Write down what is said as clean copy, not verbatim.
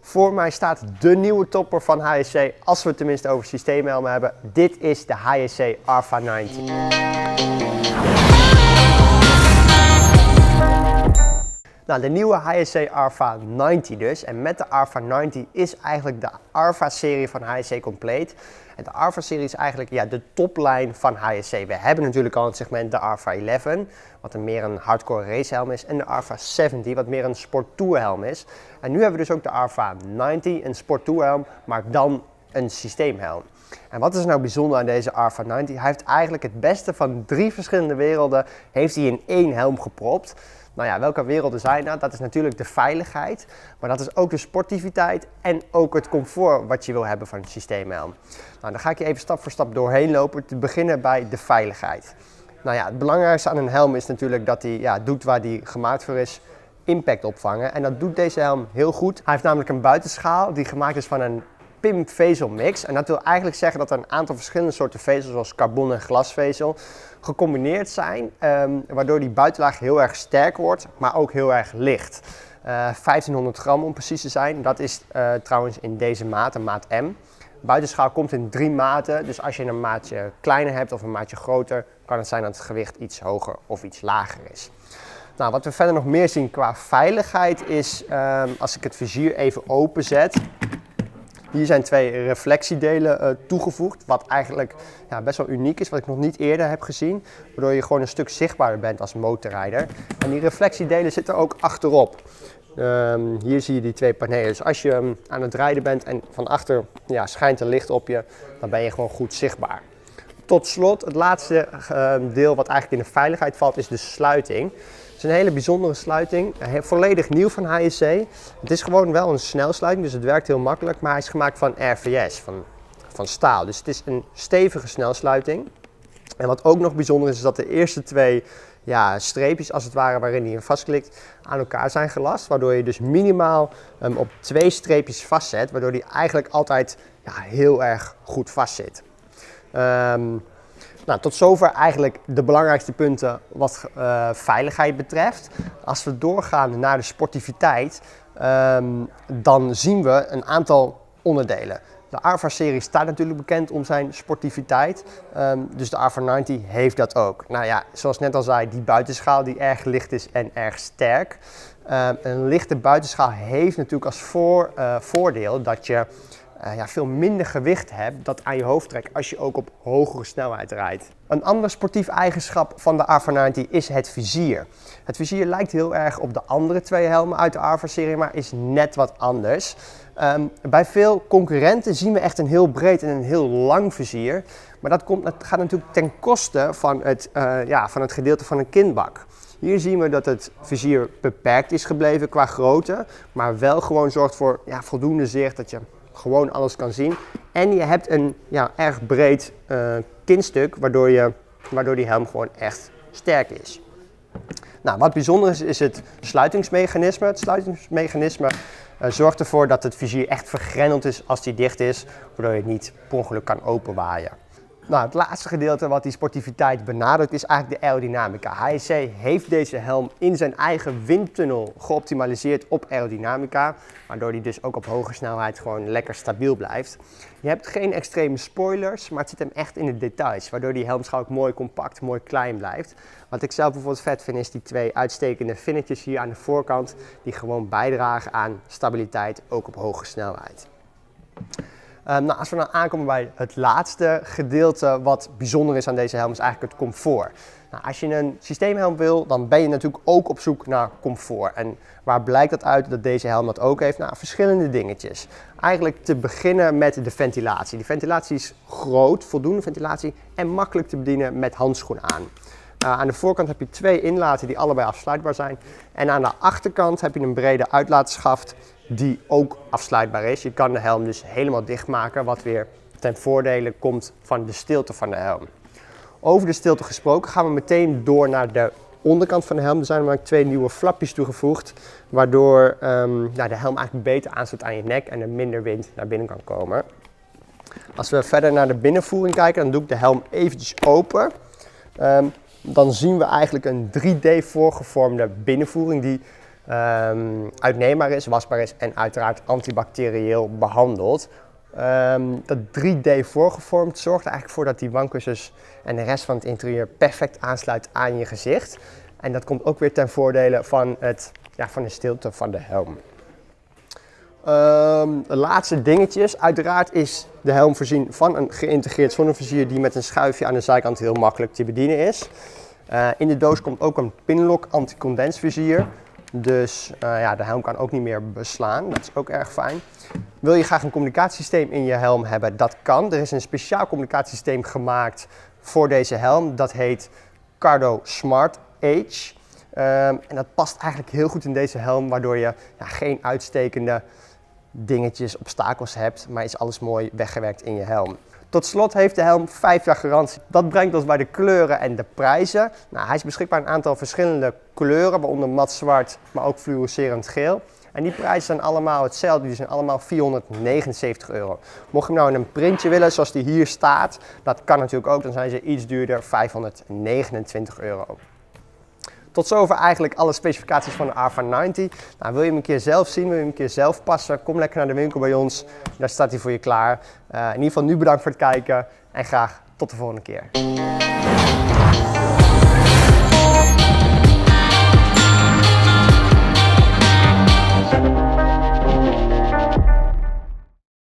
Voor mij staat de nieuwe topper van HJC, als we het tenminste over systeemhelmen hebben. Dit is de HJC RPHA90. Nou, de nieuwe HJC RPHA90 dus. En met de RPHA90 is eigenlijk de RPHA-serie van HJC compleet. En de RPHA-serie is eigenlijk de toplijn van HJC. We hebben natuurlijk al het segment de RPHA11, wat meer een hardcore racehelm is. En de RPHA70, wat meer een sporttourhelm is. En nu hebben we dus ook de RPHA90, een sporttourhelm, maar dan een systeemhelm. En wat is nou bijzonder aan deze RPHA90? Hij heeft eigenlijk het beste van 3 verschillende werelden heeft hij in 1 helm gepropt. Nou ja, welke werelden zijn dat? Dat is natuurlijk de veiligheid, maar dat is ook de sportiviteit en ook het comfort wat je wil hebben van een systeemhelm. Nou, dan ga ik je even stap voor stap doorheen lopen, te beginnen bij de veiligheid. Nou ja, het belangrijkste aan een helm is natuurlijk dat hij doet waar hij gemaakt voor is, impact opvangen. En dat doet deze helm heel goed. Hij heeft namelijk een buitenschaal die gemaakt is van een P.I.M vezelmix. En dat wil eigenlijk zeggen dat er een aantal verschillende soorten vezels, zoals carbon en glasvezel, gecombineerd zijn, waardoor die buitenlaag heel erg sterk wordt, maar ook heel erg licht. 1500 gram om precies te zijn. Dat is trouwens in deze maat, een maat M. Buitenschaal komt in 3 maten, dus als je een maatje kleiner hebt of een maatje groter, kan het zijn dat het gewicht iets hoger of iets lager is. Nou, wat we verder nog meer zien qua veiligheid is, als ik het vizier even openzet. Hier zijn 2 reflectiedelen toegevoegd, wat eigenlijk best wel uniek is, wat ik nog niet eerder heb gezien. Waardoor je gewoon een stuk zichtbaarder bent als motorrijder. En die reflectiedelen zitten ook achterop. Hier zie je die 2 panelen. Dus als je aan het rijden bent en van achter schijnt er licht op je, dan ben je gewoon goed zichtbaar. Tot slot, het laatste deel wat eigenlijk in de veiligheid valt, is de sluiting. Het is een hele bijzondere sluiting, volledig nieuw van HJC. Het is gewoon wel een snelsluiting, dus het werkt heel makkelijk, maar hij is gemaakt van RVS, van staal. Dus het is een stevige snelsluiting. En wat ook nog bijzonder is dat de eerste 2 streepjes, als het ware, waarin hij vastklikt, aan elkaar zijn gelast. Waardoor je dus minimaal op 2 streepjes vastzet, waardoor hij eigenlijk altijd heel erg goed vastzit. Nou, tot zover eigenlijk de belangrijkste punten wat veiligheid betreft. Als we doorgaan naar de sportiviteit, dan zien we een aantal onderdelen. De RPHA-serie staat natuurlijk bekend om zijn sportiviteit, dus de RPHA90 heeft dat ook. Nou ja, zoals net al zei, die buitenschaal die erg licht is en erg sterk. Een lichte buitenschaal heeft natuurlijk als voordeel dat je veel minder gewicht hebt dat aan je hoofd trekt als je ook op hogere snelheid rijdt. Een andere sportief eigenschap van de RPHA90 is het vizier. Het vizier lijkt heel erg op de andere 2 helmen uit de RPHA-serie, maar is net wat anders. Bij veel concurrenten zien we echt een heel breed en een heel lang vizier. Maar dat gaat natuurlijk ten koste van het gedeelte van een kinbak. Hier zien we dat het vizier beperkt is gebleven qua grootte, maar wel gewoon zorgt voor voldoende zicht dat je gewoon alles kan zien. En je hebt een erg breed kinstuk, waardoor die helm gewoon echt sterk is. Nou, wat bijzonder is het sluitingsmechanisme. Het sluitingsmechanisme zorgt ervoor dat het vizier echt vergrendeld is als die dicht is, waardoor je het niet per ongeluk kan openwaaien. Nou, het laatste gedeelte wat die sportiviteit benadrukt is eigenlijk de aerodynamica. HJC heeft deze helm in zijn eigen windtunnel geoptimaliseerd op aerodynamica, waardoor die dus ook op hoge snelheid gewoon lekker stabiel blijft. Je hebt geen extreme spoilers, maar het zit hem echt in de details, waardoor die helmschaal ook mooi compact, mooi klein blijft. Wat ik zelf bijvoorbeeld vet vind is die 2 uitstekende finnetjes hier aan de voorkant, die gewoon bijdragen aan stabiliteit, ook op hoge snelheid. Als we dan aankomen bij het laatste gedeelte wat bijzonder is aan deze helm, is eigenlijk het comfort. Nou, als je een systeemhelm wil, dan ben je natuurlijk ook op zoek naar comfort. En waar blijkt dat uit dat deze helm dat ook heeft? Nou, verschillende dingetjes. Eigenlijk te beginnen met de ventilatie. De ventilatie is groot, voldoende ventilatie en makkelijk te bedienen met handschoen aan. Aan de voorkant heb je 2 inlaten die allebei afsluitbaar zijn. En aan de achterkant heb je een brede uitlaatschaft die ook afsluitbaar is. Je kan de helm dus helemaal dichtmaken, wat weer ten voordele komt van de stilte van de helm. Over de stilte gesproken gaan we meteen door naar de onderkant van de helm. Er zijn namelijk 2 nieuwe flapjes toegevoegd, waardoor de helm eigenlijk beter aansluit aan je nek en er minder wind naar binnen kan komen. Als we verder naar de binnenvoering kijken, dan doe ik de helm eventjes open. Dan zien we eigenlijk een 3D voorgevormde binnenvoering die uitneembaar is, wasbaar is en uiteraard antibacterieel behandeld. Dat 3D voorgevormd zorgt er eigenlijk voor dat die wandkussens en de rest van het interieur perfect aansluit aan je gezicht. En dat komt ook weer ten voordele van, van de stilte van de helm. De laatste dingetjes. Uiteraard is de helm voorzien van een geïntegreerd zonnevizier die met een schuifje aan de zijkant heel makkelijk te bedienen is. In de doos komt ook een pinlock anticondensvizier. Dus de helm kan ook niet meer beslaan. Dat is ook erg fijn. Wil je graag een communicatiesysteem in je helm hebben? Dat kan. Er is een speciaal communicatiesysteem gemaakt voor deze helm. Dat heet Cardo Smart Edge. En dat past eigenlijk heel goed in deze helm, waardoor je geen uitstekende dingetjes, obstakels hebt, maar is alles mooi weggewerkt in je helm. Tot slot heeft de helm 5 jaar garantie. Dat brengt ons bij de kleuren en de prijzen. Hij is beschikbaar in een aantal verschillende kleuren, waaronder mat zwart, maar ook fluorescerend geel. En die prijzen zijn allemaal hetzelfde, die zijn allemaal €479. Mocht je hem nou in een printje willen, zoals die hier staat, dat kan natuurlijk ook, dan zijn ze iets duurder, €529. Tot zover eigenlijk alle specificaties van de RPHA90. Wil je hem een keer zelf zien, wil je hem een keer zelf passen, kom lekker naar de winkel bij ons. Daar staat hij voor je klaar. In ieder geval nu bedankt voor het kijken en graag tot de volgende keer.